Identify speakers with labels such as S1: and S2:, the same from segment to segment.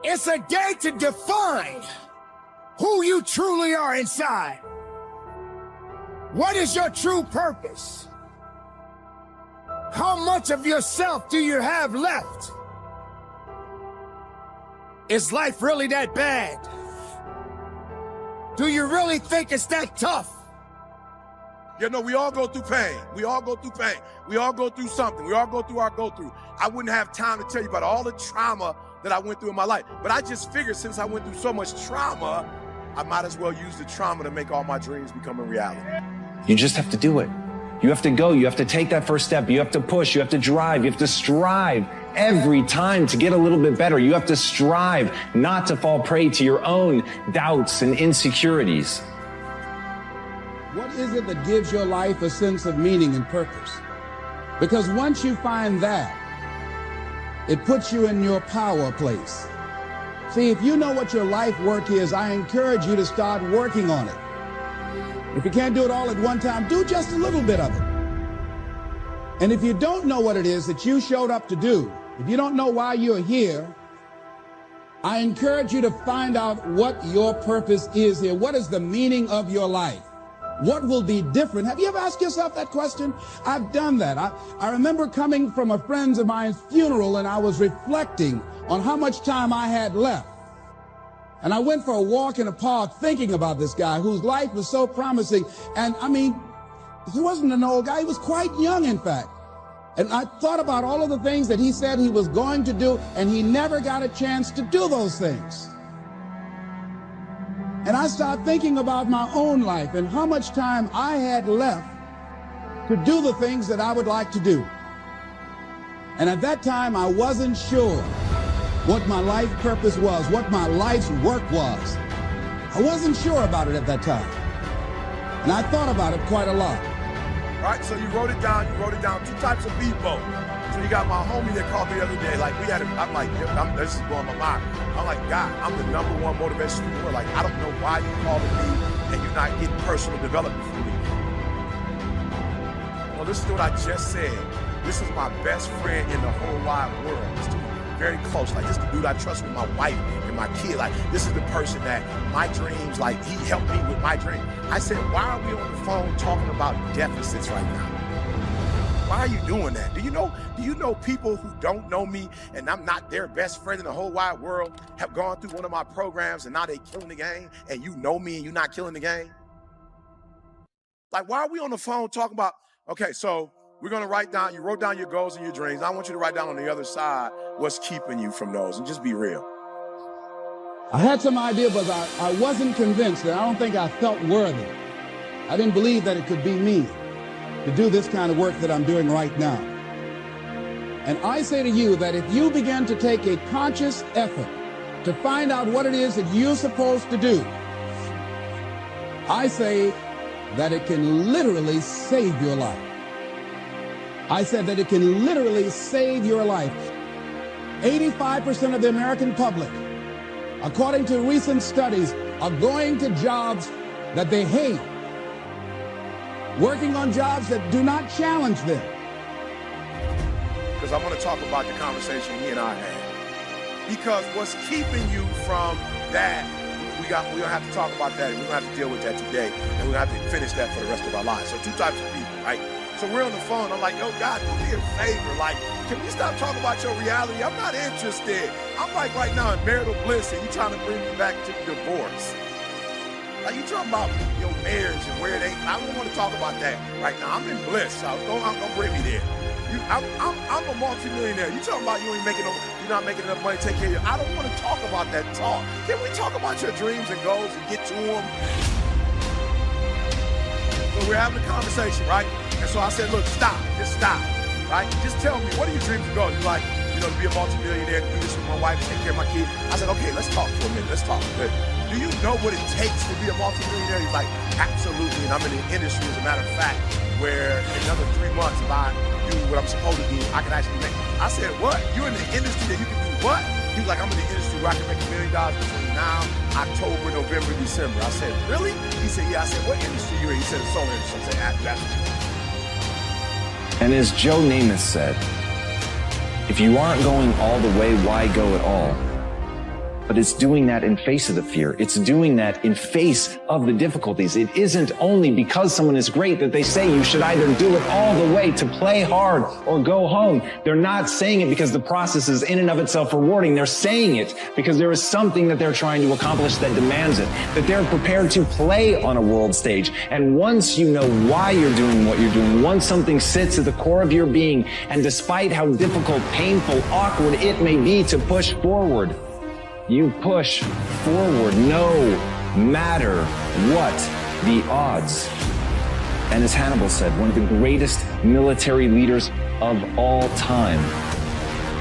S1: It's a day to define who you truly are inside. What is your true purpose? How much of yourself do you have left? Is life really that bad? Do you really think it's that tough?
S2: You know, we all go through pain. We all go through pain. We all go through something. We all go through our go-through. I wouldn't have time to tell you about all the trauma that I went through in my life. But I just figured since I went through so much trauma, I might as well use the trauma to make all my dreams become a reality.
S3: You just have to do it. You have to go. You have to take that first step. You have to push. You have to drive. You have to strive every time to get a little bit better. You have to strive not to fall prey to your own doubts and insecurities.
S4: What is it that gives your life a sense of meaning and purpose? Because once you find that, it puts you in your power place. See, if you know what your life work is, I encourage you to start working on it. If you can't do it all at one time, do just a little bit of it. And if you don't know what it is that you showed up to do, if you don't know why you're here, I encourage you to find out what your purpose is here. What is the meaning of your life? What will be different? Have you ever asked yourself that question? I've done that. I remember coming from a friend of mine's funeral and I was reflecting on how much time I had left. And I went for a walk in a park thinking about this guy whose life was so promising. And I mean, he wasn't an old guy. He was quite young, in fact. And I thought about all of the things that he said he was going to do, and he never got a chance to do those things. And I started thinking about my own life and how much time I had left to do the things that I would like to do. And at that time, I wasn't sure what my life purpose was, what my life's work was. I wasn't sure about it at that time. And I thought about it quite a lot.
S2: All right, so you wrote it down. Two types of people. So you got my homie that called me the other day. Like, I'm like, this is blowing my mind. I'm like, God, I'm the #1 motivation in the world. Like, I don't know why you calling me and you're not getting personal development from me. Well, this is what I just said. This is my best friend in the whole wide world. This dude, very close. Like, this is the dude I trust with my wife and my kid. Like, this is the person that my dreams, like, he helped me with my dream. I said, why are we on the phone talking about deficits right now? Why are you doing that? Do you know people who don't know me and I'm not their best friend in the whole wide world have gone through one of my programs and now they killing the game, and you know me and you're not killing the game? Like, why are we on the phone talking about, okay, so we're gonna write down, you wrote down your goals and your dreams. I want you to write down on the other side what's keeping you from those, and just be real.
S4: I had some idea, but I wasn't convinced, and I don't think I felt worthy. I didn't believe that it could be me to do this kind of work that I'm doing right now. And I say to you that if you begin to take a conscious effort to find out what it is that you're supposed to do, I say that it can literally save your life. I said that it can literally save your life. 85% of the American public, according to recent studies, are going to jobs that they hate, working on jobs that do not challenge them.
S2: Because I want to talk about the conversation he and I had. Because what's keeping you from that, we're going to have to talk about that, and we're going to have to deal with that today, and we're going to have to finish that for the rest of our lives. So two types of people, right? So we're on the phone. I'm like, yo, God, do me a favor. Like, can we stop talking about your reality? I'm not interested. I'm like right now in marital bliss, and you trying to bring me back to divorce. Like, you talking about your marriage and where they, I don't want to talk about that right now. I'm in bliss, so don't bring me there. I'm a multimillionaire. You talking about you're not making enough money to take care of you. I don't want to talk about that talk. Can we talk about your dreams and goals and get to them? So we're having a conversation, right? And so I said, look, just stop, right? Just tell me, what are your dreams and goals? You're like, to be a multimillionaire, to do this with my wife, take care of my kid. I said, okay, let's talk for a minute, let's talk. But do you know what it takes to be a multimillionaire? He's like, absolutely, and I'm in the industry, as a matter of fact, where in another 3 months, if I do what I'm supposed to do, I can actually make. I said, what? You're in the industry that you can do what? He was like, I'm in the industry where I can make $1 million between now, October, November, December. I said, really? He said, yeah. I said, what industry you in? He said, the solar industry. I said, that's.
S3: And as Joe Namath said, if you aren't going all the way, why go at all? But it's doing that in face of the fear. It's doing that in face of the difficulties. It isn't only because someone is great that they say you should either do it all the way to play hard or go home. They're not saying it because the process is in and of itself rewarding. They're saying it because there is something that they're trying to accomplish that demands it, that they're prepared to play on a world stage. And once you know why you're doing what you're doing, once something sits at the core of your being, and despite how difficult, painful, awkward it may be to push forward, you push forward no matter what the odds. And as Hannibal said, one of the greatest military leaders of all time,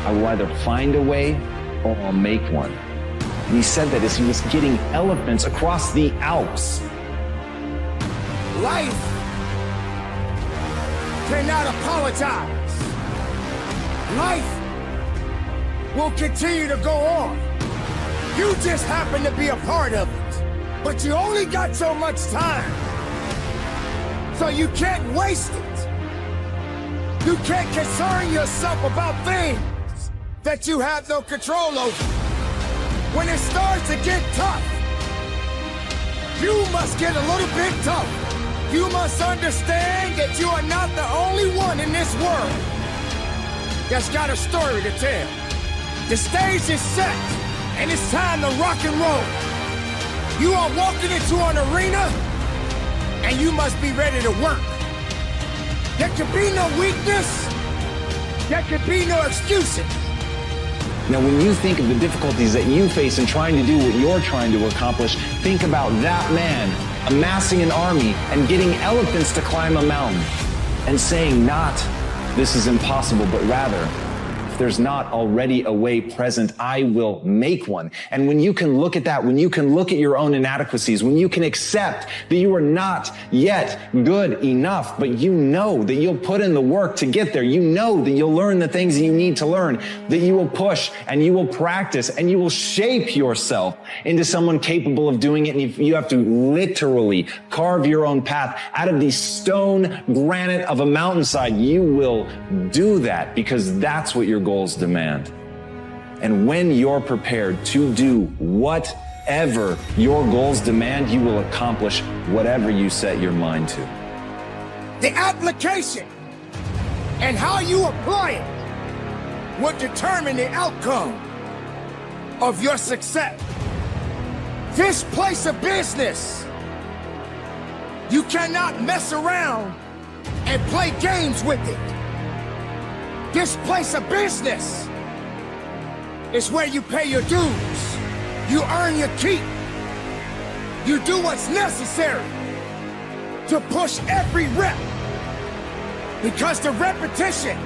S3: I will either find a way or I'll make one. And he said that as he was getting elephants across the Alps.
S1: Life cannot apologize. Life will continue to go on. You just happen to be a part of it. But you only got so much time. So you can't waste it. You can't concern yourself about things that you have no control over. When it starts to get tough, you must get a little bit tough. You must understand that you are not the only one in this world that's got a story to tell. The stage is set, and it's time to rock and roll. You are walking into an arena, and you must be ready to work. There can be no weakness. There can be no excuses.
S3: Now, when you think of the difficulties that you face in trying to do what you're trying to accomplish, think about that man amassing an army and getting elephants to climb a mountain and saying not, this is impossible, but rather, if there's not already a way present, I will make one. And when you can look at that, when you can look at your own inadequacies, when you can accept that you are not yet good enough, but you know that you'll put in the work to get there, you know that you'll learn the things that you need to learn, that you will push and you will practice and you will shape yourself into someone capable of doing it. And if you have to literally carve your own path out of the stone granite of a mountainside, you will do that because that's what your goals demand. And when you're prepared to do whatever your goals demand, you will accomplish whatever you set your mind to.
S1: The application and how you apply it will determine the outcome of your success. This place of business, you cannot mess around and play games with it. This place of business is where you pay your dues. You earn your keep. You do what's necessary to push every rep, because the repetitions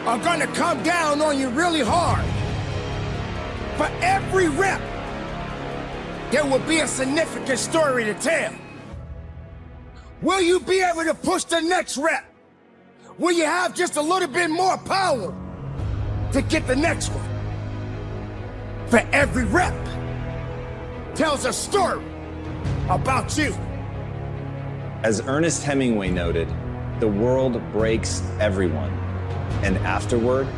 S1: are gonna come down on you really hard. For every rep, there will be a significant story to tell. Will you be able to push the next rep? Will you have just a little bit more power to get the next one? For every rep tells a story about you.
S3: As Ernest Hemingway noted, the world breaks everyone, and afterward,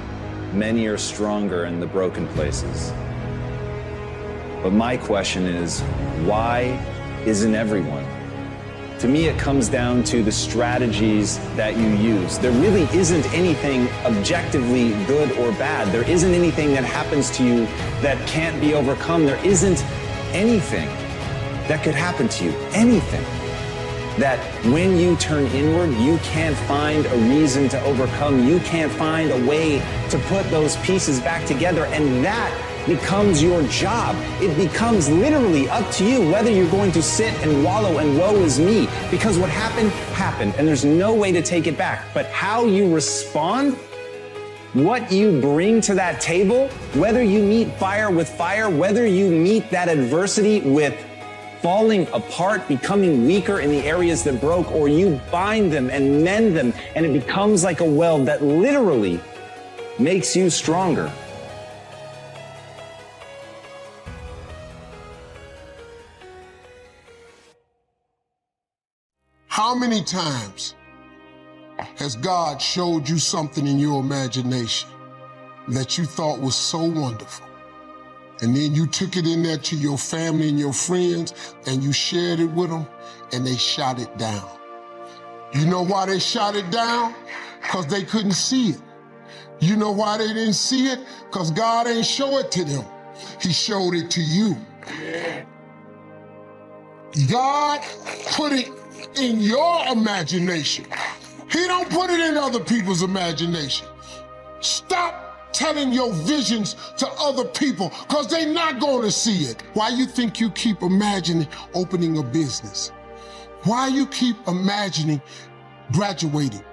S3: many are stronger in the broken places. But my question is, why isn't everyone? To me, it comes down to the strategies that you use. There really isn't anything objectively good or bad. There isn't anything that happens to you that can't be overcome. There isn't anything that could happen to you, anything that when you turn inward, you can't find a reason to overcome. You can't find a way to put those pieces back together, and that becomes your job. It becomes literally up to you whether you're going to sit and wallow and woe is me, because what happened, happened, and there's no way to take it back. But how you respond, what you bring to that table, whether you meet fire with fire, whether you meet that adversity with falling apart, becoming weaker in the areas that broke, or you bind them and mend them, and it becomes like a weld that literally makes you stronger.
S5: How many times has God showed you something in your imagination that you thought was so wonderful? And then you took it in there to your family and your friends and you shared it with them and they shot it down. You know why they shot it down? Because they couldn't see it. You know why they didn't see it? Because God ain't show it to them. He showed it to you. God put it in your imagination. He don't put it in other people's imagination. Stop telling your visions to other people because they're not going to see it. Why you think you keep imagining opening a business? Why you keep imagining graduating,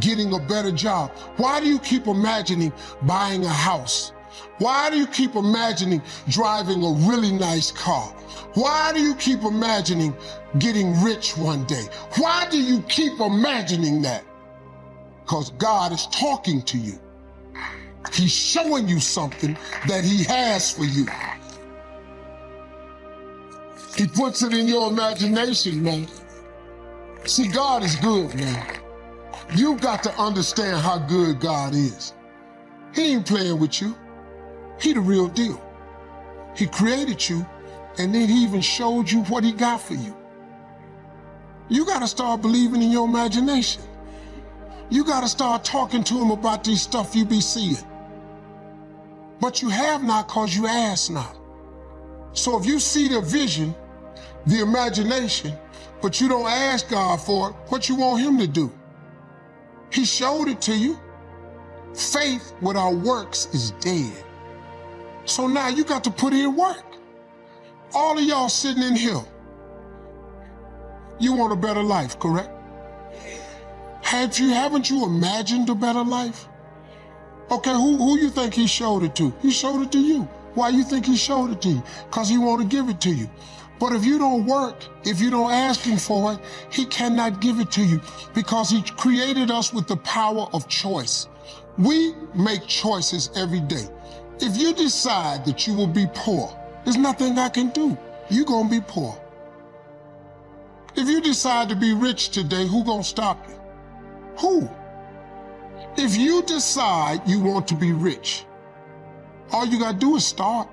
S5: getting a better job? Why do you keep imagining buying a house? Why do you keep imagining driving a really nice car? Why do you keep imagining getting rich one day? Why do you keep imagining that? Because God is talking to you. He's showing you something that he has for you. He puts it in your imagination, man. See, God is good, man. You got to understand how good God is. He ain't playing with you. He the real deal. He created you, and then he even showed you what he got for you. You got to start believing in your imagination. You got to start talking to him about this stuff you be seeing. But you have not because you ask not. So if you see the vision, the imagination, but you don't ask God for it, what you want him to do? He showed it to you. Faith without works is dead. So now you got to put in work. All of y'all sitting in here, you want a better life, correct? Haven't you imagined a better life? Okay, who you think he showed it to? He showed it to you. Why you think he showed it to you? Because he want to give it to you. But if you don't work, if you don't ask him for it, he cannot give it to you because he created us with the power of choice. We make choices every day. If you decide that you will be poor, there's nothing I can do. You're going to be poor. If you decide to be rich today, who going to stop you? Who? If you decide you want to be rich, all you got to do is start.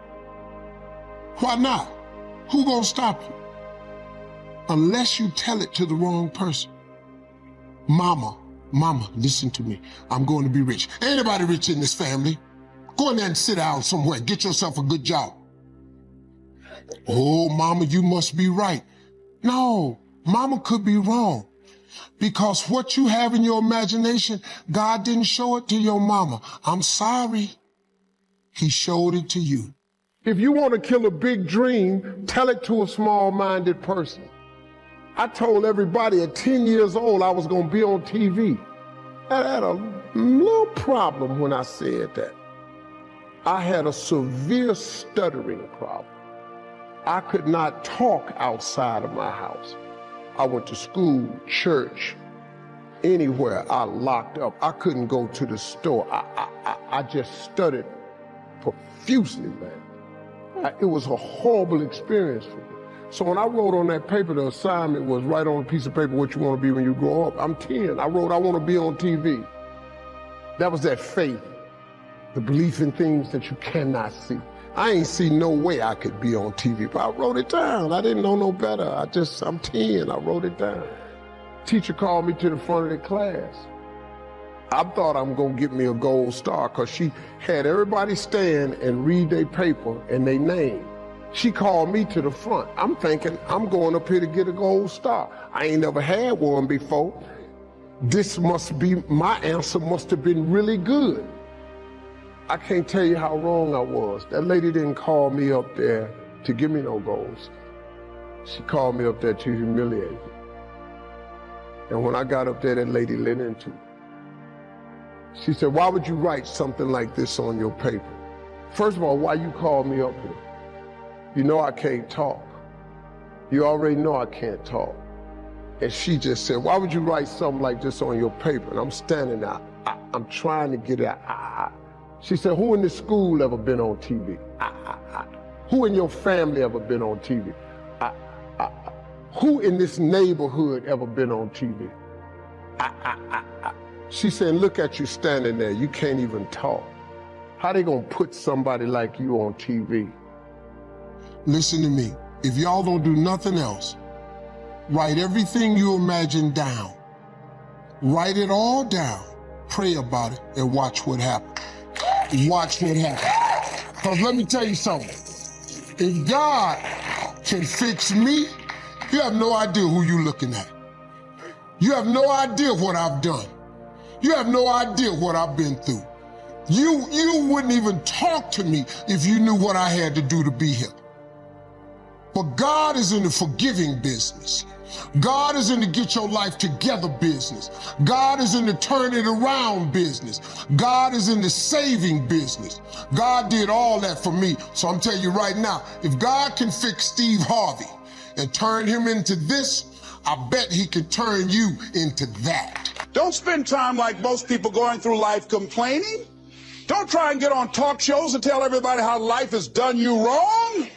S5: Why not? Who going to stop you? Unless you tell it to the wrong person. Mama, listen to me. I'm going to be rich. Anybody rich in this family? Go in there and sit down somewhere. Get yourself a good job. Oh, mama, you must be right. No, mama could be wrong. Because what you have in your imagination, God didn't show it to your mama. I'm sorry. He showed it to you. If you want to kill a big dream, tell it to a small-minded person. I told everybody at 10 years old I was going to be on TV. I had a little problem when I said that. I had a severe stuttering problem. I could not talk outside of my house. I went to school, church, anywhere. I locked up. I couldn't go to the store. I just stuttered profusely, man. It was a horrible experience for me. So when I wrote on that paper, the assignment was write on a piece of paper what you want to be when you grow up. I'm 10. I wrote, I want to be on TV. That was that faith, the belief in things that you cannot see. I ain't see no way I could be on TV, but I wrote it down. I didn't know no better. I'm 10. I wrote it down. Teacher called me to the front of the class. I thought I'm going to get me a gold star because she had everybody stand and read their paper and their name. She called me to the front. I'm thinking I'm going up here to get a gold star. I ain't never had one before. This must be, my answer must have been really good. I can't tell you how wrong I was. That lady didn't call me up there to give me no gold star. She called me up there to humiliate me. And when I got up there, that lady lit into me. She said, why would you write something like this on your paper? First of all, why you called me up here? You know I can't talk. You already know I can't talk. And she just said, why would you write something like this on your paper? And I'm standing there. I'm trying to get it out. She said, who in this school ever been on TV? Who in your family ever been on TV? Who in this neighborhood ever been on TV? She said, look at you standing there. You can't even talk. How they gonna put somebody like you on TV? Listen to me. If y'all don't do nothing else, write everything you imagine down. Write it all down. Pray about it and watch what happens. Watch what happens. Because let me tell you something. If God can fix me, you have no idea who you're looking at. You have no idea what I've done. You have no idea what I've been through. You wouldn't even talk to me if you knew what I had to do to be here. But God is in the forgiving business. God is in the get your life together business. God is in the turn it around business. God is in the saving business. God did all that for me. So I'm telling you right now, if God can fix Steve Harvey and turn him into this, I bet he can turn you into that.
S4: Don't spend time like most people going through life complaining. Don't try and get on talk shows and tell everybody how life has done you wrong.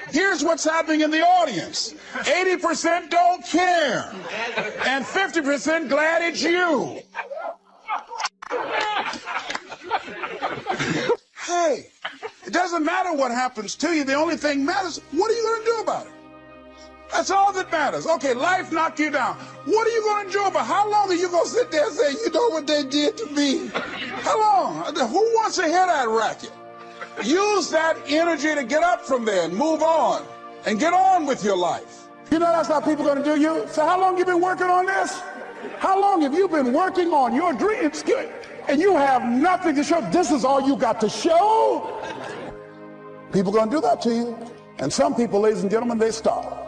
S4: Here's what's happening in the audience. 80% don't care. And 50% glad it's you. Hey, it doesn't matter what happens to you. The only thing matters, what are you going to do about it? That's all that matters. Okay, life knocked you down. What are you going to do about it? How long are you going to sit there and say, you know what they did to me? How long? Who wants to hear that racket? Use that energy to get up from there and move on and get on with your life. You know that's how people are going to do you? So how long have you been working on this? How long have you been working on your dreams? And you have nothing to show. This is all you got to show? People are going to do that to you. And some people, ladies and gentlemen, they stop.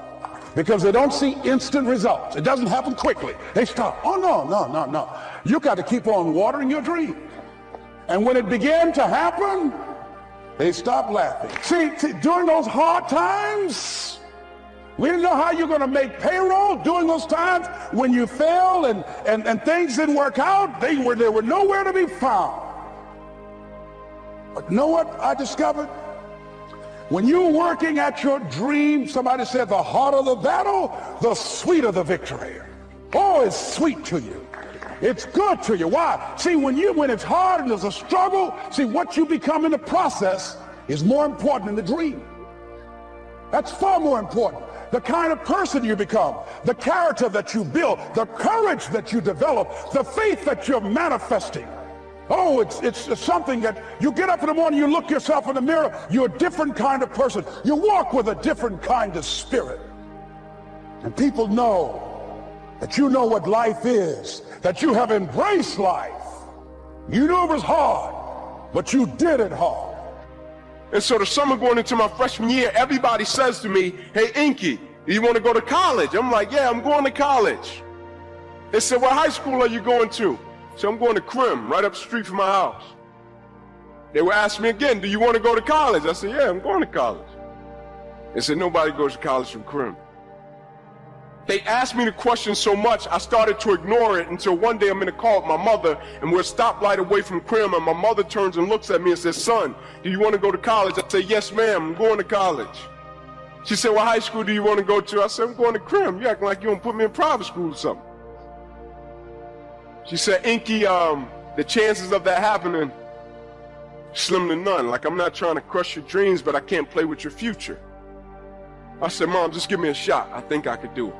S4: Because they don't see instant results. It doesn't happen quickly. They stop. Oh, no. You got to keep on watering your dream. And when it began to happen, they stopped laughing. See, during those hard times, we didn't know how you're going to make payroll. During those times when you failed and things didn't work out, they were nowhere to be found. But you know what I discovered? When you're working at your dream, somebody said the harder the battle, the sweeter the victory. Oh, it's sweet to you. It's good to you. Why? See, when it's hard and there's a struggle, see, what you become in the process is more important than the dream. That's far more important. The kind of person you become, the character that you build, the courage that you develop, the faith that you're manifesting. Oh, it's something that you get up in the morning, you look yourself in the mirror, you're a different kind of person. You walk with a different kind of spirit. And people know that you know what life is, that you have embraced life. You knew it was hard, but you did it hard.
S2: And so the summer going into my freshman year, everybody says to me, hey, Inky, do you want to go to college? I'm like, yeah, I'm going to college. They said, what high school are you going to? So I'm going to Crim, right up the street from my house. They were asking me again, do you want to go to college? I said, yeah, I'm going to college. They said, nobody goes to college from Crim. They asked me the question so much, I started to ignore it until one day I'm in a car with my mother, and we're a stoplight away from Crim, and my mother turns and looks at me and says, son, do you want to go to college? I say, yes, ma'am, I'm going to college. She said, what high school do you want to go to? I said, I'm going to Crim. You acting like you want to put me in private school or something. She said, Inky, the chances of that happening, slim to none. Like, I'm not trying to crush your dreams, but I can't play with your future. I said, Mom, just give me a shot. I think I could do it.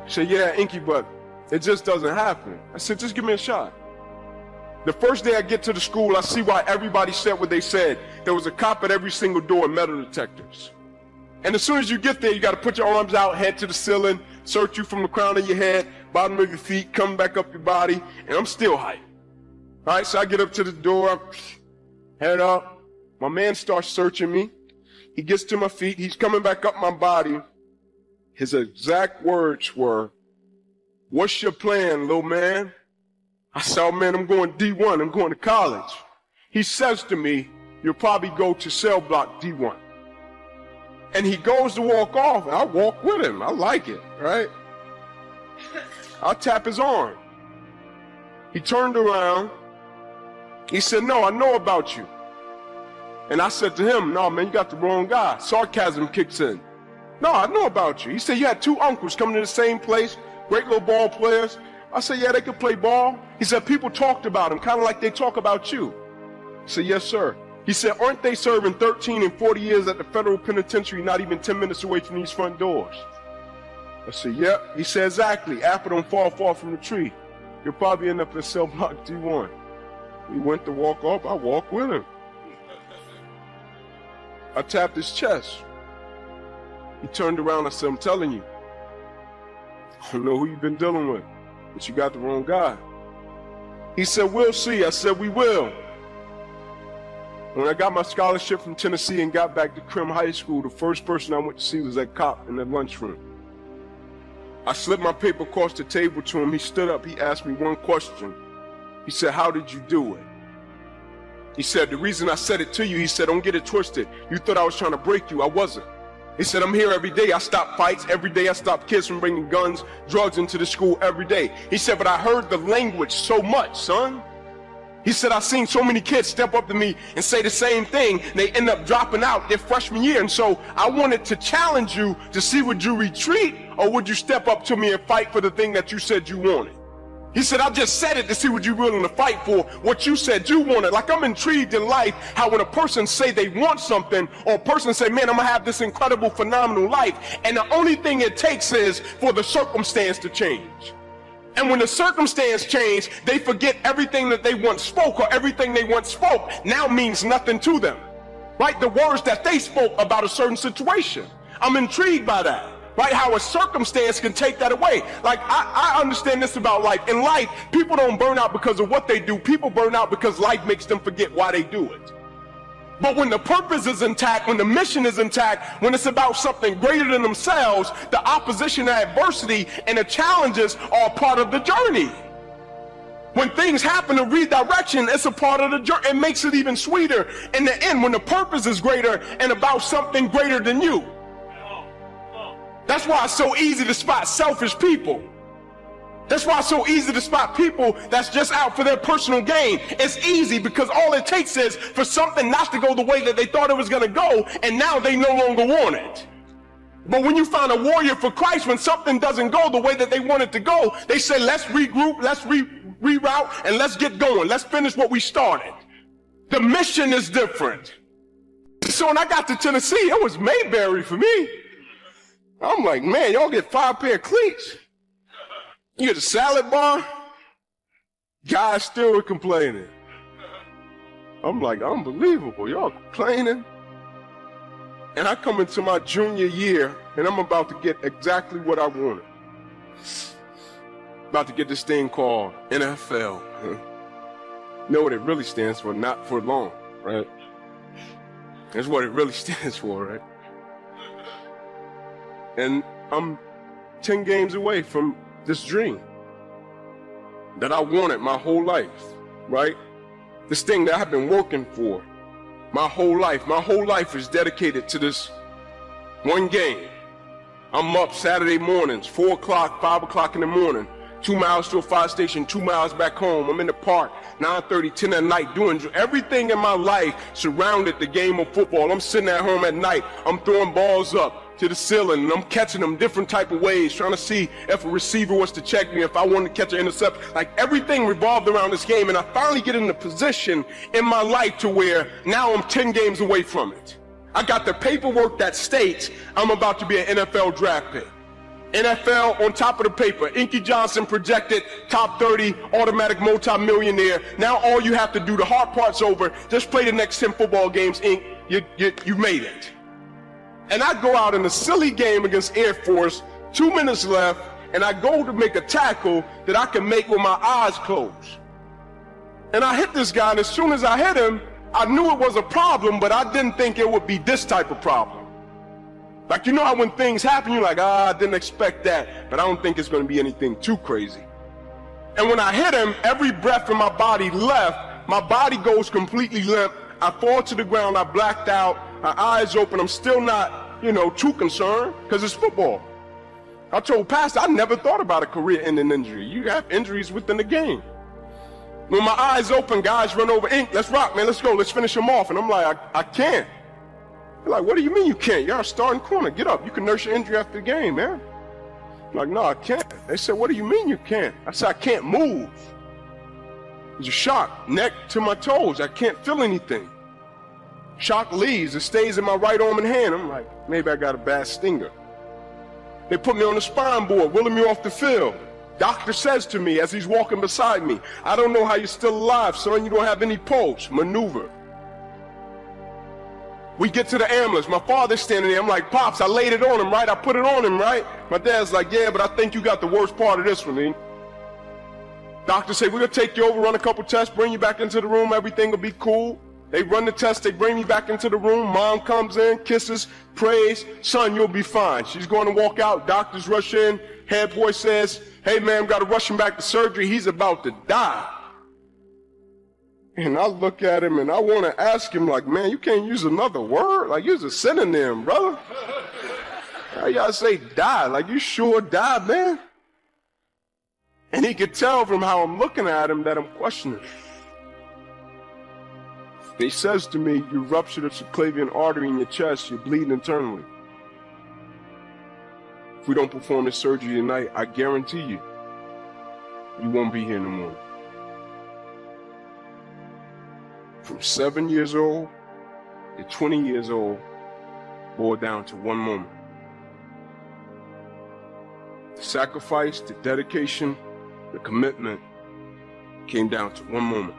S2: She said, yeah, Inky, but it just doesn't happen. I said, just give me a shot. The first day I get to the school, I see why everybody said what they said. There was a cop at every single door, metal detectors. And as soon as you get there, you got to put your arms out, head to the ceiling, search you from the crown of your head, bottom of your feet, come back up your body, and I'm still hyped. All right, so I get up to the door, head up. My man starts searching me. He gets to my feet. He's coming back up my body. His exact words were, what's your plan, little man? I said, oh, man, I'm going D1. I'm going to college. He says to me, you'll probably go to cell block D1. And he goes to walk off, and I walk with him. I like it, right? I tap his arm. He turned around. He said, no, I know about you. And I said to him, no, man, you got the wrong guy. Sarcasm kicks in. No, I know about you. He said, you had two uncles coming to the same place, great little ball players. I said, yeah, they could play ball. He said, people talked about him, kind of like they talk about you. I said, yes, sir.
S6: He said, aren't they serving 13 and 40 years at the federal penitentiary, not even 10 minutes away from these front doors? I said, yep. He said, exactly. Apple don't fall far from the tree. You'll probably end up in cell block D1. He went to walk off, I walked with him. I tapped his chest. He turned around, I said, I'm telling you, I don't know who you've been dealing with, but you got the wrong guy. He said, we'll see. I said, we will. When I got my scholarship from Tennessee and got back to Krim High School, the first person I went to see was that cop in the lunchroom. I slipped my paper across the table to him. He stood up. He asked me one question. He said, how did you do it? He said, the reason I said it to you, he said, don't get it twisted. You thought I was trying to break you. I wasn't. He said, I'm here every day. I stop fights. Every day I stop kids from bringing guns, drugs into the school every day. He said, but I heard the language so much, son. He said, I've seen so many kids step up to me and say the same thing. They end up dropping out their freshman year. And so I wanted to challenge you to see, would you retreat or would you step up to me and fight for the thing that you said you wanted? He said, I just said it to see what you're willing to fight for, what you said you wanted. Like, I'm intrigued in life how when a person say they want something, or a person say, man, I'm gonna have this incredible, phenomenal life, and the only thing it takes is for the circumstance to change. And when the circumstance change, they forget everything that they once spoke, or everything they once spoke now means nothing to them. Right? The words that they spoke about a certain situation. I'm intrigued by that. Right? How a circumstance can take that away. Like, I understand this about life. In life, people don't burn out because of what they do. People burn out because life makes them forget why they do it. But when the purpose is intact, when the mission is intact, when it's about something greater than themselves, the opposition, the adversity, and the challenges are a part of the journey. When things happen to redirection, it's a part of the journey. It makes it even sweeter in the end when the purpose is greater and about something greater than you. That's why it's so easy to spot selfish people. That's why it's so easy to spot people that's just out for their personal gain. It's easy because all it takes is for something not to go the way that they thought it was going to go, and now they no longer want it. But when you find a warrior for Christ, when something doesn't go the way that they want it to go, they say, let's regroup, let's reroute, and let's get going. Let's finish what we started. The mission is different. So when I got to Tennessee, it was Mayberry for me. I'm like, man, y'all get 5 pair of cleats. You get a salad bar. Guys still were complaining. I'm like, unbelievable. Y'all complaining. And I come into my junior year, and I'm about to get exactly what I wanted. About to get this thing called NFL. You know what it really stands for? Not for long, right? That's what it really stands for, right? And I'm 10 games away from this dream that I wanted my whole life, right? This thing that I've been working for my whole life. My whole life is dedicated to this one game. I'm up Saturday mornings, 4 o'clock, 5 o'clock in the morning, 2 miles to a fire station, 2 miles back home. I'm in the park, 9:30, 10 at night, doing everything in my life surrounded the game of football. I'm sitting at home at night. I'm throwing balls up to the ceiling, and I'm catching them different type of ways, trying to see if a receiver was to check me, if I wanted to catch an intercept. Like, everything revolved around this game, and I finally get in a position in my life to where now I'm 10 games away from it. I got the paperwork that states I'm about to be an NFL draft pick. NFL on top of the paper. Inky Johnson projected top 30, automatic multi-millionaire. Now all you have to do, the hard part's over. Just play the next 10 football games, Ink. You made it. And I go out in a silly game against Air Force, 2 minutes left, and I go to make a tackle that I can make with my eyes closed. And I hit this guy, and as soon as I hit him, I knew it was a problem, but I didn't think it would be this type of problem. Like, you know how when things happen, you're like, I didn't expect that, but I don't think it's going to be anything too crazy. And when I hit him, every breath in my body left, my body goes completely limp, I fall to the ground, I blacked out, my eyes open, I'm still not, too concerned, because it's football. I told Pastor, I never thought about a career-ending injury. You have injuries within the game. When my eyes open, guys run over, Ink, let's rock, man, let's go, let's finish him off. And I'm like, I can't. They're like, what do you mean you can't? You're a starting corner, get up, you can nurse your injury after the game, man. I'm like, no, I can't. They said, what do you mean you can't? I said, I can't move. It was a shock, neck to my toes, I can't feel anything. Shock leaves. It stays in my right arm and hand. I'm like, maybe I got a bad stinger. They put me on the spine board, wheeling me off the field. Doctor says to me as he's walking beside me, I don't know how you're still alive, son. You don't have any pulse. Maneuver. We get to the ambulance. My father's standing there. I'm like, Pops, I laid it on him, right? I put it on him, right? My dad's like, yeah, but I think you got the worst part of this one, E. Doctor say, we're going to take you over, run a couple tests, bring you back into the room. Everything will be cool. They run the test. They bring me back into the room. Mom comes in, kisses, prays. Son, you'll be fine. She's going to walk out. Doctors rush in. Head boy says, hey, man, got to rush him back to surgery. He's about to die. And I look at him and I want to ask him, like, man, you can't use another word? Like, use a synonym, brother. How y'all say die? Like, you sure died, man? And he could tell from how I'm looking at him that I'm questioning. And he says to me, you ruptured a subclavian artery in your chest, you're bleeding internally. If we don't perform this surgery tonight, I guarantee you, you won't be here in the morning. From 7 years old to 20 years old, boiled down to one moment. The sacrifice, the dedication, the commitment came down to one moment.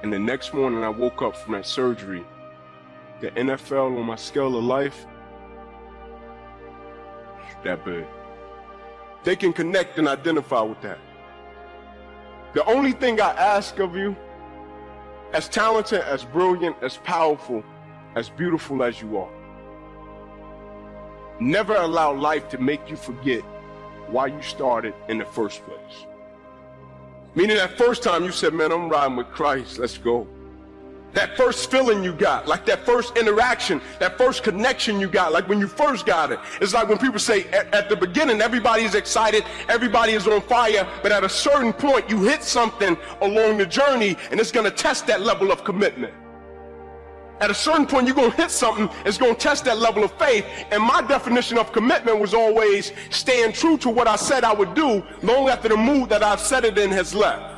S6: And the next morning I woke up from that surgery, the NFL on my scale of life, that big. They can connect and identify with that. The only thing I ask of you, as talented, as brilliant, as powerful, as beautiful as you are, never allow life to make you forget why you started in the first place. Meaning that first time you said, man, I'm riding with Christ, let's go. That first feeling you got, like that first interaction, that first connection you got, like when you first got it. It's like when people say at the beginning, everybody is excited, everybody is on fire, but at a certain point you hit something along the journey and it's gonna test that level of commitment. At a certain point, you're going to hit something that's going to test that level of faith. And my definition of commitment was always staying true to what I said I would do long after the mood that I've set it in has left.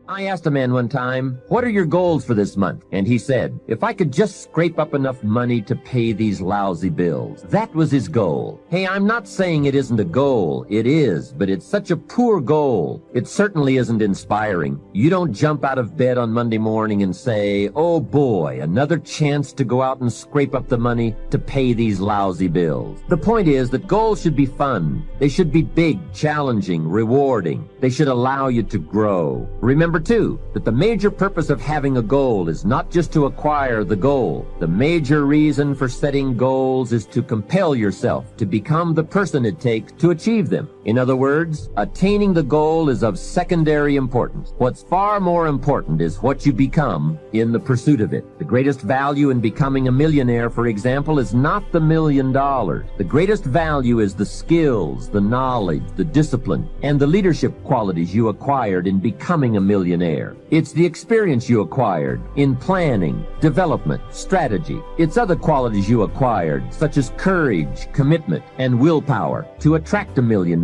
S7: I asked a man one time, what are your goals for this month? And he said, if I could just scrape up enough money to pay these lousy bills. That was his goal. Hey, I'm not saying it isn't a goal. It is, but it's such a poor goal. It certainly isn't inspiring. You don't jump out of bed on Monday morning and say, oh boy, another chance to go out and scrape up the money to pay these lousy bills. The point is that goals should be fun. They should be big, challenging, rewarding. They should allow you to grow. Remember too, that the major purpose of having a goal is not just to acquire the goal. The major reason for setting goals is to compel yourself to become the person it takes to achieve them. In other words, attaining the goal is of secondary importance. What's far more important is what you become in the pursuit of it. The greatest value in becoming a millionaire, for example, is not the $1 million. The greatest value is the skills, the knowledge, the discipline, and the leadership qualities you acquired in becoming a millionaire. It's the experience you acquired in planning, development, strategy. It's other qualities you acquired, such as courage, commitment, and willpower, to attract $1 million.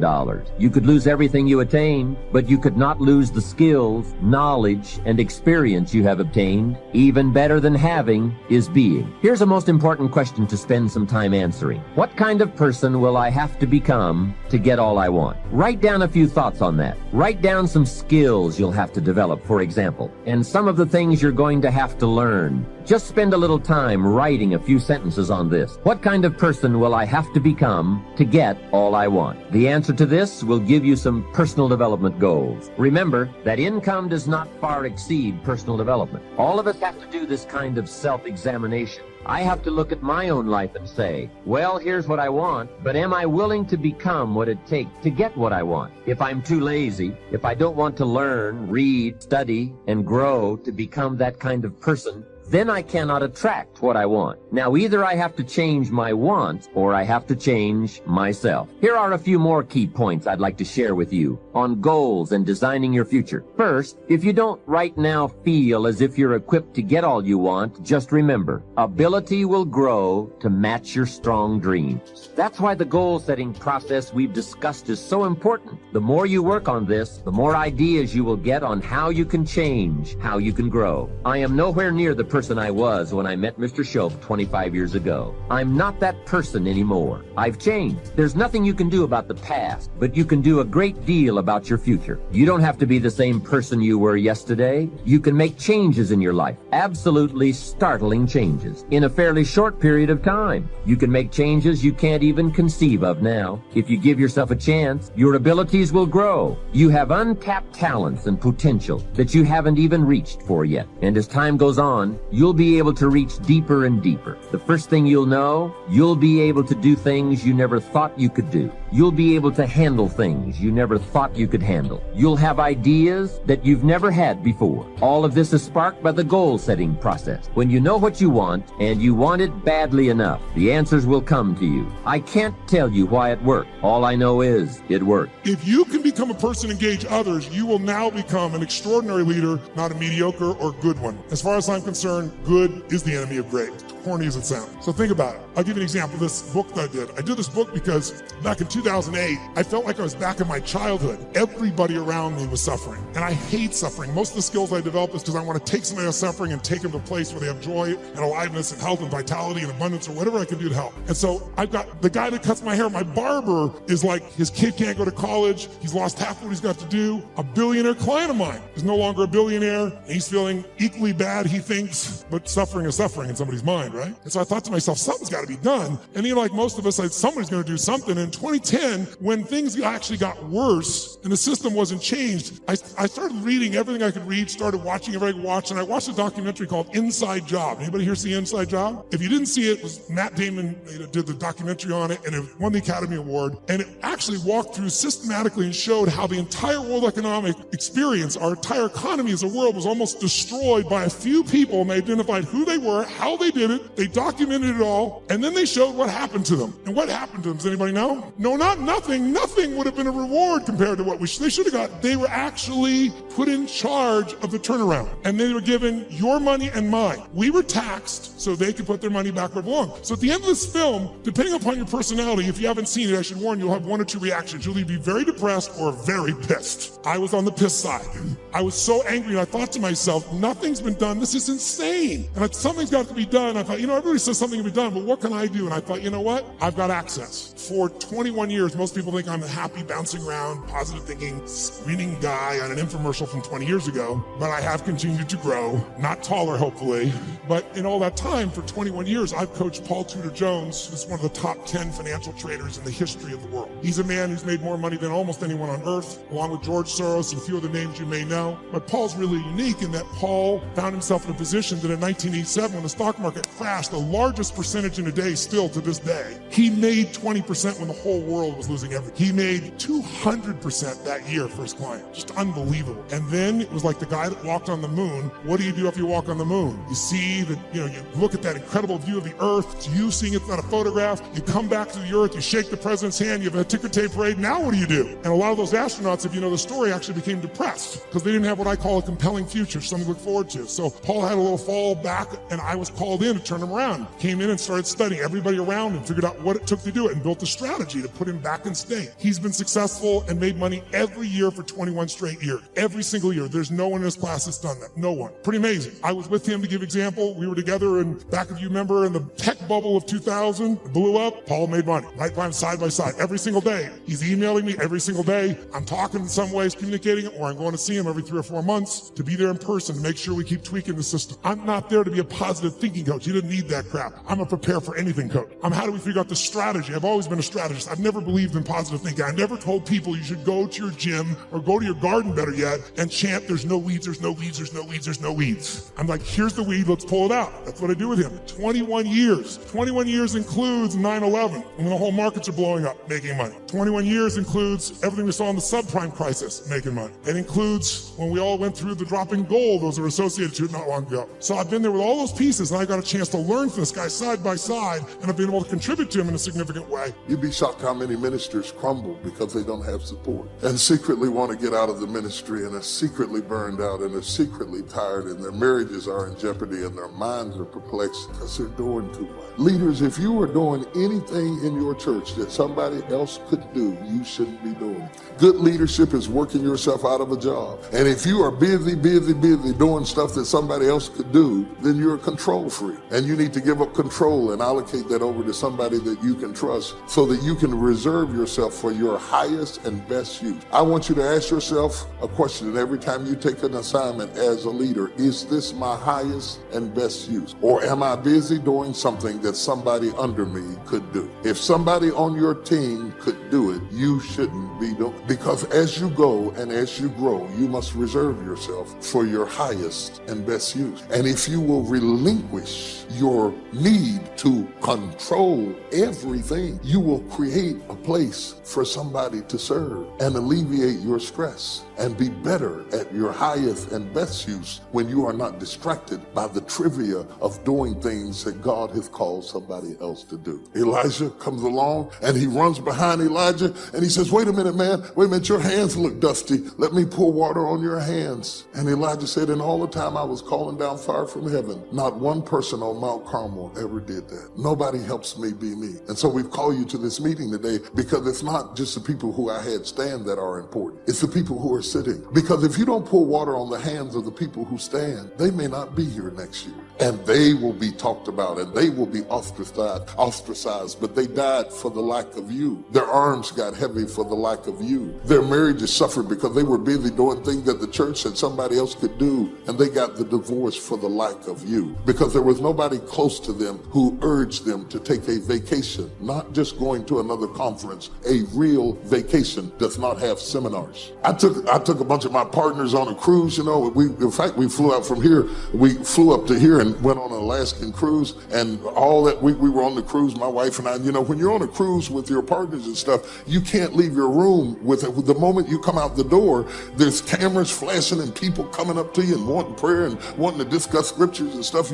S7: You could lose everything you attained, but you could not lose the skills, knowledge, and experience you have obtained. Even better than having is being. Here's a most important question to spend some time answering. What kind of person will I have to become to get all I want? Write down a few thoughts on that. Write down some skills you'll have to develop, for example, and some of the things you're going to have to learn. Just spend a little time writing a few sentences on this. What kind of person will I have to become to get all I want? The answer to this will give you some personal development goals. Remember that income does not far exceed personal development. All of us have to do this kind of self-examination. I have to look at my own life and say, well, here's what I want, but am I willing to become what it takes to get what I want? If I'm too lazy, if I don't want to learn, read, study, and grow to become that kind of person, then I cannot attract what I want. Now, either I have to change my want or I have to change myself. Here are a few more key points I'd like to share with you on goals and designing your future. First, if you don't right now feel as if you're equipped to get all you want, just remember, ability will grow to match your strong dreams. That's why the goal-setting process we've discussed is so important. The more you work on this, the more ideas you will get on how you can change, how you can grow. I am nowhere near the person I was when I met Mr. Shope 25 years ago. I'm not that person anymore. I've changed. There's nothing you can do about the past, but you can do a great deal about your future. You don't have to be the same person you were yesterday. You can make changes in your life, absolutely startling changes, in a fairly short period of time. You can make changes you can't even conceive of now. If you give yourself a chance, your abilities will grow. You have untapped talents and potential that you haven't even reached for yet. And as time goes on, you'll be able to reach deeper and deeper. The first thing you'll know, you'll be able to do things you never thought you could do. You'll be able to handle things you never thought you could handle. You'll have ideas that you've never had before. All of this is sparked by the goal-setting process. When you know what you want, and you want it badly enough, the answers will come to you. I can't tell you why it worked. All I know is it worked.
S8: If you can become a person and engage others, you will now become an extraordinary leader, not a mediocre or good one. As far as I'm concerned, good is the enemy of great. Corny as it sounds. So think about it. I'll give you an example of this book that I did. I did this book because back in 2008, I felt like I was back in my childhood. Everybody around me was suffering. And I hate suffering. Most of the skills I developed is because I want to take somebody else suffering and take them to a place where they have joy and aliveness and health and vitality and abundance or whatever I can do to help. And so I've got the guy that cuts my hair, my barber, is like, his kid can't go to college. He's lost half what he's got to do. A billionaire client of mine is no longer a billionaire. And he's feeling equally bad, he thinks, but suffering is suffering in somebody's mind, right? And so I thought to myself, something's got to be done. And like most of us, somebody's going to do something. In 2010, when things actually got worse and the system wasn't changed, I started reading everything I could read, started watching everything I could watch, and I watched a documentary called Inside Job. Anybody here see Inside Job? If you didn't see it, was Matt Damon did the documentary on it, and it won the Academy Award. And it actually walked through systematically and showed how the entire world economic experience, our entire economy as a world, was almost destroyed by a few people, and they identified who they were, how they did it, they documented it all, and then they showed what happened to them. And what happened to them, does anybody know? No, not nothing. Nothing would have been a reward compared to what they should have got. They were actually put in charge of the turnaround, and they were given your money and mine. We were taxed so they could put their money back where it belonged. So at the end of this film, depending upon your personality, if you haven't seen it, I should warn you, you'll have one or two reactions. You'll either be very depressed or very pissed. I was on the pissed side. I was so angry, and I thought to myself, nothing's been done. This is insane. And something's got to be done. I thought, everybody says something can be done, but what can I do? And I thought, you know what? I've got access. For 21 years, most people think I'm a happy, bouncing around, positive thinking, screening guy on an infomercial from 20 years ago, but I have continued to grow, not taller, hopefully. But in all that time, for 21 years, I've coached Paul Tudor Jones, who's one of the top 10 financial traders in the history of the world. He's a man who's made more money than almost anyone on earth, along with George Soros and a few other names you may know. But Paul's really unique in that Paul found himself in a position that in 1987, when the stock market crashed, the largest percentage in a day still to this day, he made 20% when the whole world was losing everything. He made 200% that year for his client. Just unbelievable. And then it was like the guy that walked on the moon. What do you do if you walk on the moon? You see that, you look at that incredible view of the earth. It's you seeing it, it's not a photograph. You come back to the earth, you shake the president's hand, you have a ticker tape parade. Now what do you do? And a lot of those astronauts, if you know the story, actually became depressed because they didn't have what I call a compelling future, something to look forward to. So Paul had a little fall back, and I was called in to turn him around. Came in and started studying everybody around him, figured out what it took to do it, and built a strategy to put him back in state. He's been successful and made money every year for 21 straight years. Every single year. There's no one in his class that's done that. No one. Pretty amazing. I was with him to give example. We were together, and back if you remember, in the tech bubble of 2000, it blew up. Paul made money. Right by him, side by side, every single day. He's emailing me every single day. I'm talking in some ways, communicating, or I'm going to see him every 3 or 4 months to be there in person to make sure we keep tweaking the system. I'm not there to be a positive thinking coach. He didn't need that crap. I'm a prepare for anything coach. How do we figure out the strategy? I've always been a strategist. I've never believed in positive thinking. I never told people you should go to your gym or go to your garden, better yet, and chant, there's no weeds, there's no weeds, there's no weeds, there's no weeds. I'm like, here's the weed, let's pull it out. That's what I do with him. 21 years. 21 years includes 9/11, when the whole markets are blowing up, making money. 21 years includes everything we saw in the subprime crisis, making money. It includes when we all went through the dropping gold, those are associated to it not long ago. So I've been there with all those pieces, and I got a chance to learn from this guy side by side, and I've been able to contribute to him in a significant way.
S9: You'd be shocked how many ministers crumble because they don't have support and secretly want to get out of the ministry and are secretly burned out and are secretly tired and their marriages are in jeopardy and their minds are perplexed because they're doing too much. Leaders, if you are doing anything in your church that somebody else could do, you shouldn't be doing it. Good leadership is working yourself out of a job. And if you are busy doing stuff that somebody else could do, then you're a control freak. And you need to give up control and allocate that over to somebody that you can trust so that you can reserve yourself for your highest and best use. I want you to ask yourself a question every time you take an assignment as a leader. Is this my highest and best use? Or am I busy doing something that somebody under me could do? If somebody on your team could do it, you shouldn't be doing it. Because as you go and as you grow, you must reserve yourself for your highest and best use. And if you will relinquish your need to control everything, you will create a place for somebody to serve and alleviate your stress and be better at your highest and best use when you are not distracted by the trivia of doing things that God has called somebody else to do. Elijah comes along and he runs behind Elijah and he says, wait a minute, man, wait a minute, your hands look dusty. Let me pour water on your hands. And Elijah said, in all the time I was calling down fire from heaven, not one person on Mount Carmel ever did that. Nobody helps me be me. And so we've called you to this meeting today because it's not just the people who I had stand that are important. It's the people who are sitting. Because if you don't pour water on the hands of the people who stand, they may not be here next year. And they will be talked about and they will be ostracized, but they died for the lack of you. Their arms got heavy for the lack of you. Their marriages suffered because they were busy doing things that the church said somebody else could do, and they got the divorce for the lack of you. Because there was nobody close to them who urged them to take a vacation, not just going to another conference. A real vacation does not have seminars. I took a bunch of my partners on a cruise, in fact, we flew out from here. We flew up to here and went on an Alaskan cruise, and all that week we were on the cruise, my wife and I. When you're on a cruise with your partners and stuff, you can't leave your room with it. The moment you come out the door, there's cameras flashing and people coming up to you and wanting prayer and wanting to discuss scriptures and stuff,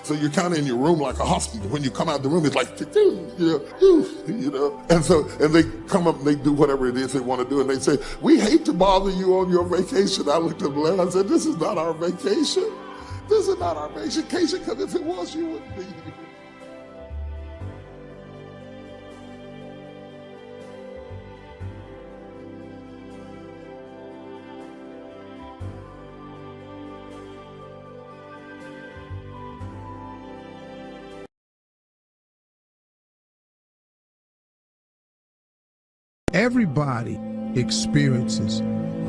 S9: so you're kind of in your room like a hostage. When you come out the room, it's like, and they come up and they do whatever it is they want to do, and they say, we hate to bother you on your vacation. I looked at them and I said, this is not our vacation. This is not our vacation, because if it was, you wouldn't be here.
S1: Everybody experiences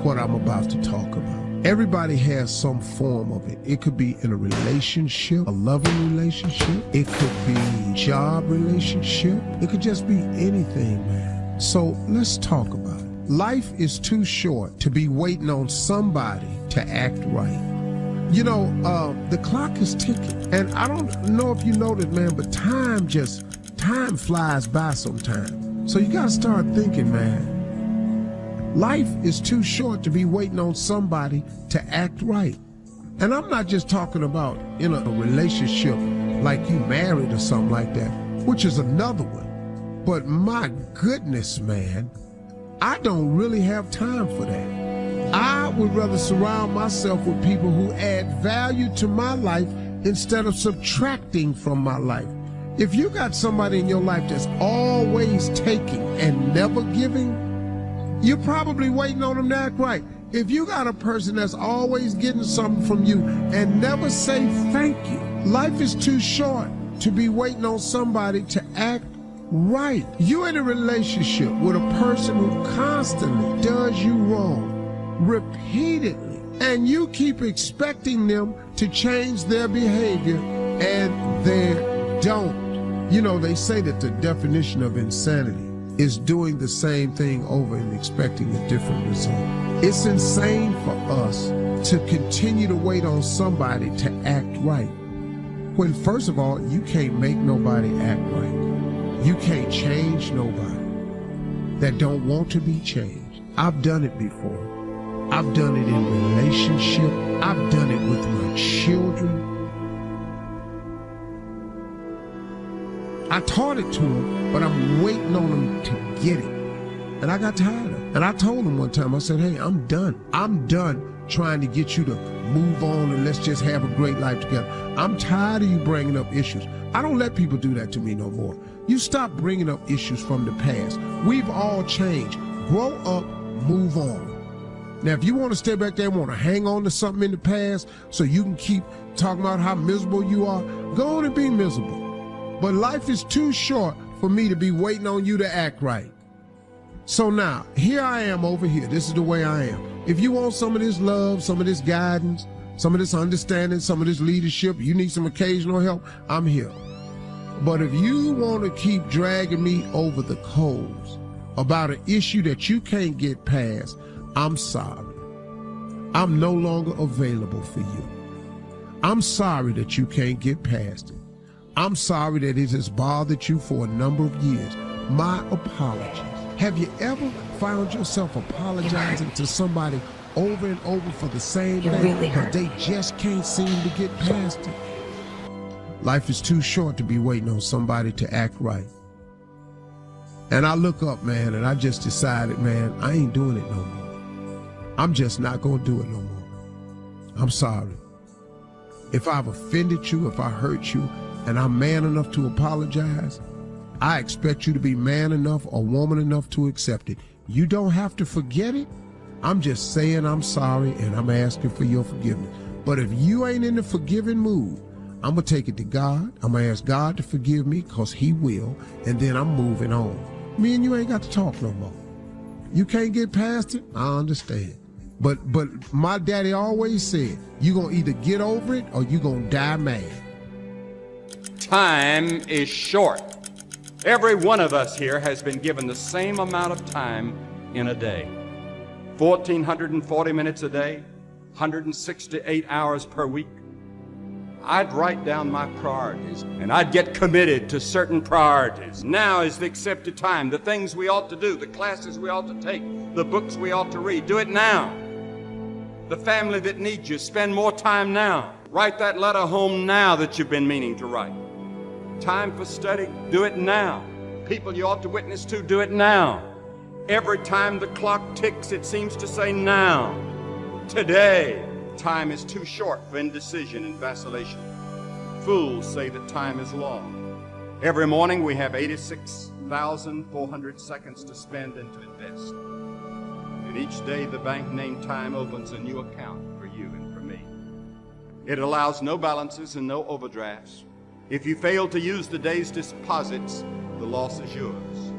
S1: what I'm about to talk about. Everybody has some form of it. It could be in a relationship, a loving relationship. It could be a job relationship. It could just be anything, man. So let's talk about it. Life is too short to be waiting on somebody to act right. The clock is ticking. And I don't know if you know that, man, but time flies by sometimes. So you gotta start thinking, man. Life is too short to be waiting on somebody to act right. And I'm not just talking about in a relationship like you married or something like that, which is another one. But my goodness, man, I don't really have time for that. I would rather surround myself with people who add value to my life instead of subtracting from my life. If you got somebody in your life that's always taking and never giving, you're probably waiting on them to act right. If you got a person that's always getting something from you and never say thank you, life is too short to be waiting on somebody to act right. You're in a relationship with a person who constantly does you wrong, repeatedly, and you keep expecting them to change their behavior, and they don't. They say that the definition of insanity
S10: is doing the same thing over and expecting a different result. It's insane for us to continue to wait on somebody to act right. When, first of all, you can't make nobody act right. You can't change nobody that don't want to be changed. I've done it before. I've done it in relationship. I've done it with my children. I taught it to them, but I'm waiting on them to get it. And I got tired of it. And I told them one time, I said, hey, I'm done. I'm done trying to get you to move on and let's just have a great life together. I'm tired of you bringing up issues. I don't let people do that to me no more. You stop bringing up issues from the past. We've all changed. Grow up, move on. Now, if you want to stay back there and want to hang on to something in the past so you can keep talking about how miserable you are, go on and be miserable. But life is too short for me to be waiting on you to act right. So now, here I am over here. This is the way I am. If you want some of this love, some of this guidance, some of this understanding, some of this leadership, you need some occasional help, I'm here. But if you want to keep dragging me over the coals about an issue that you can't get past, I'm sorry. I'm no longer available for you. I'm sorry that you can't get past it. I'm sorry that it has bothered you for a number of years. My apologies. Have you ever found yourself apologizing to somebody over and over for the same thing, but they just can't seem to get past it? Life is too short to be waiting on somebody to act right. And I look up, man, and I just decided, man, I ain't doing it no more. I'm just not gonna do it no more. I'm sorry. If I've offended you, if I hurt you, and I'm man enough to apologize, I expect you to be man enough or woman enough to accept it. You don't have to forget it. I'm just saying I'm sorry and I'm asking for your forgiveness. But if you ain't in the forgiving mood, I'm going to take it to God. I'm going to ask God to forgive me because he will, and then I'm moving on. Me and you ain't got to talk no more. You can't get past it? I understand. But my daddy always said, you're going to either get over it or you're going to die mad.
S11: Time is short. Every one of us here has been given the same amount of time in a day. 1,440 minutes a day, 168 hours per week. I'd write down my priorities and I'd get committed to certain priorities. Now is the accepted time. The things we ought to do, the classes we ought to take, the books we ought to read, do it now. The family that needs you, spend more time now. Write that letter home now that you've been meaning to write. Time for study, do it now. People you ought to witness to, do it now. Every time the clock ticks, it seems to say now. Today. Time is too short for indecision and vacillation. Fools say that time is long. Every morning we have 86,400 seconds to spend and to invest. And each day the bank named Time opens a new account for you and for me. It allows no balances and no overdrafts. If you fail to use the day's deposits, the loss is yours.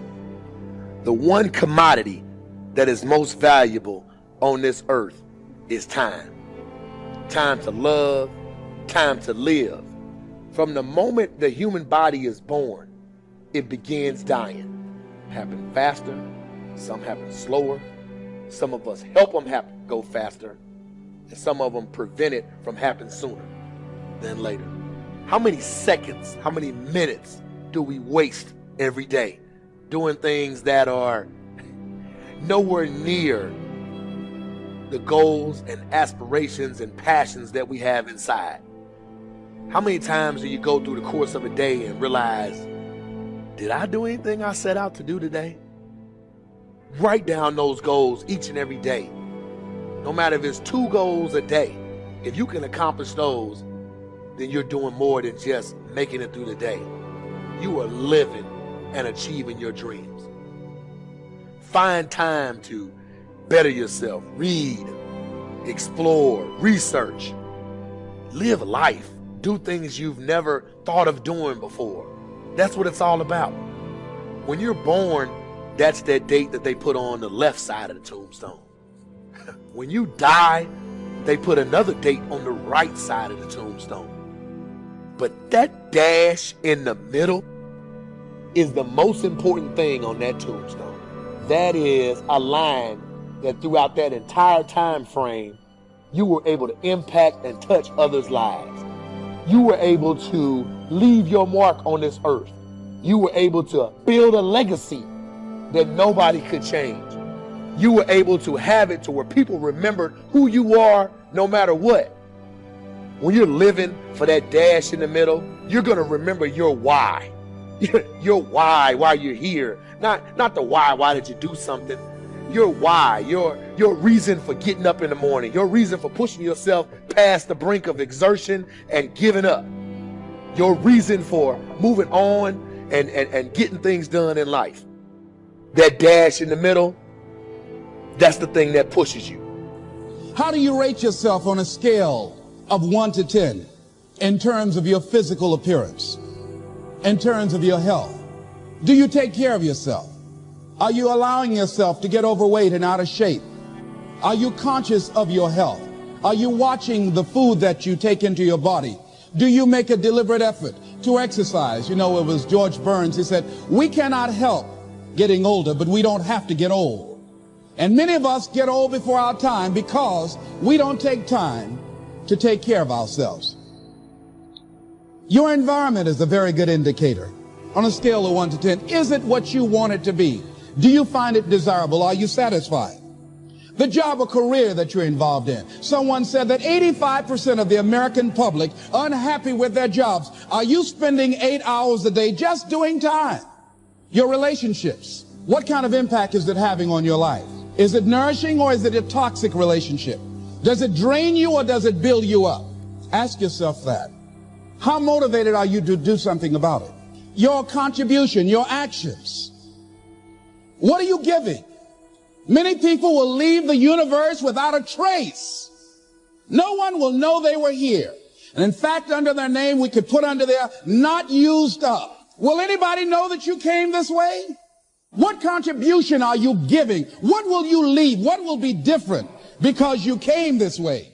S12: The one commodity that is most valuable on this earth is time. Time to love, time to live. From the moment the human body is born, it begins dying. Happen faster, some happen slower. Some of us help them go faster, and some of them prevent it from happening sooner than later. How many seconds, how many minutes do we waste every day doing things that are nowhere near the goals and aspirations and passions that we have inside? How many times do you go through the course of a day and realize, did I do anything I set out to do today? Write down those goals each and every day. No matter if it's 2 goals a day, if you can accomplish those, then you're doing more than just making it through the day. You are living and achieving your dreams. Find time to better yourself, read, explore, research, live life, do things you've never thought of doing before. That's what it's all about. When you're born, that's that date that they put on the left side of the tombstone. When you die, they put another date on the right side of the tombstone. But that dash in the middle, is the most important thing on that tombstone. That is a line that throughout that entire time frame, you were able to impact and touch others' lives. You were able to leave your mark on this earth. You were able to build a legacy that nobody could change. You were able to have it to where people remembered who you are no matter what. When you're living for that dash in the middle, you're going to remember your why. Your why you're here. Not the why did you do something? Your why, your reason for getting up in the morning, your reason for pushing yourself past the brink of exertion and giving up. Your reason for moving on and getting things done in life. That dash in the middle, that's the thing that pushes you.
S4: How do you rate yourself on a scale of 1 to 10 in terms of your physical appearance, in terms of your health? Do you take care of yourself? Are you allowing yourself to get overweight and out of shape? Are you conscious of your health? Are you watching the food that you take into your body? Do you make a deliberate effort to exercise? You know, it was George Burns. He said, we cannot help getting older, but we don't have to get old. And many of us get old before our time because we don't take time to take care of ourselves. Your environment is a very good indicator. On a scale of 1 to 10, is it what you want it to be? Do you find it desirable? Are you satisfied? The job or career that you're involved in. Someone said that 85% of the American public are unhappy with their jobs. Are you spending 8 hours a day just doing time? Your relationships. What kind of impact is it having on your life? Is it nourishing or is it a toxic relationship? Does it drain you or does it build you up? Ask yourself that. How motivated are you to do something about it? Your contribution, your actions. What are you giving? Many people will leave the universe without a trace. No one will know they were here. And in fact, under their name, we could put under there, not used up. Will anybody know that you came this way? What contribution are you giving? What will you leave? What will be different because you came this way?